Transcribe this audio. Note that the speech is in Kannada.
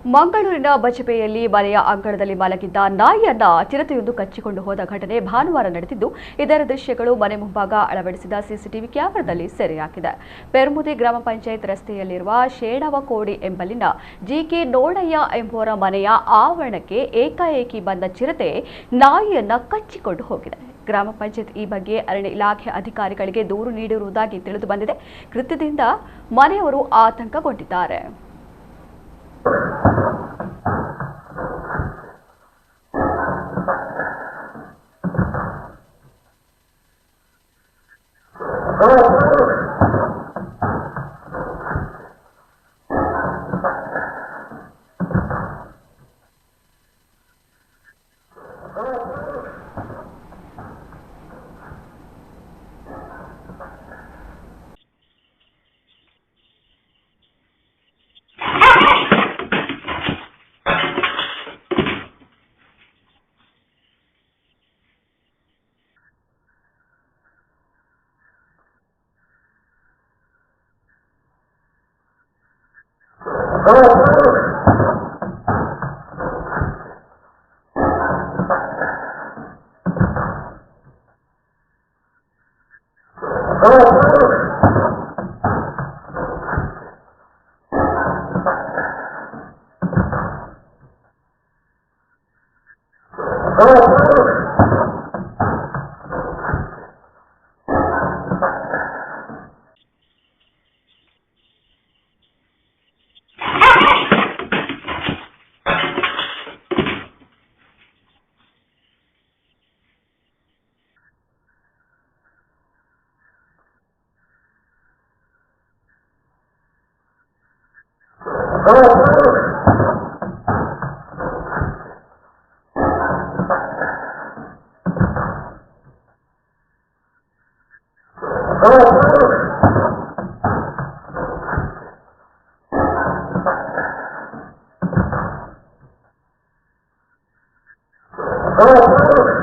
ಮಂಗಳೂರಿನ ಬಜಪೆಯಲ್ಲಿ ಮನೆಯ ಅಂಗಳದಲ್ಲಿ ಮಲಗಿದ್ದ ನಾಯಿಯನ್ನ ಚಿರತೆಯೊಂದು ಕಚ್ಚಿಕೊಂಡು ಹೋದ ಘಟನೆ ಭಾನುವಾರ ನಡೆದಿದ್ದು, ಇದರ ದೃಶ್ಯಗಳು ಮನೆ ಮುಂಭಾಗ ಅಳವಡಿಸಿದ ಸಿಸಿಟಿವಿ ಕ್ಯಾಮೆರಾದಲ್ಲಿ ಸೆರೆಯಾಗಿದೆ. ಪೆರ್ಮುದಿ ಗ್ರಾಮ ಪಂಚಾಯತ್ ರಸ್ತೆಯಲ್ಲಿರುವ ಶೇಣವಕೋಡಿ ಎಂಬಲ್ಲಿನ ಜಿಕೆ ನೋಡಯ್ಯ ಎಂಬುವರ ಮನೆಯ ಆವರಣಕ್ಕೆ ಏಕಾಏಕಿ ಬಂದ ಚಿರತೆ ನಾಯಿಯನ್ನ ಕಚ್ಚಿಕೊಂಡು ಹೋಗಿದೆ. ಗ್ರಾಮ ಪಂಚಾಯತ್ ಈ ಬಗ್ಗೆ ಅರಣ್ಯ ಇಲಾಖೆ ಅಧಿಕಾರಿಗಳಿಗೆ ದೂರು ನೀಡಿರುವುದಾಗಿ ತಿಳಿದು ಬಂದಿದೆ. ಕೃತ್ಯದಿಂದ ಮನೆಯವರು ಆತಂಕಗೊಂಡಿದ್ದಾರೆ. Oh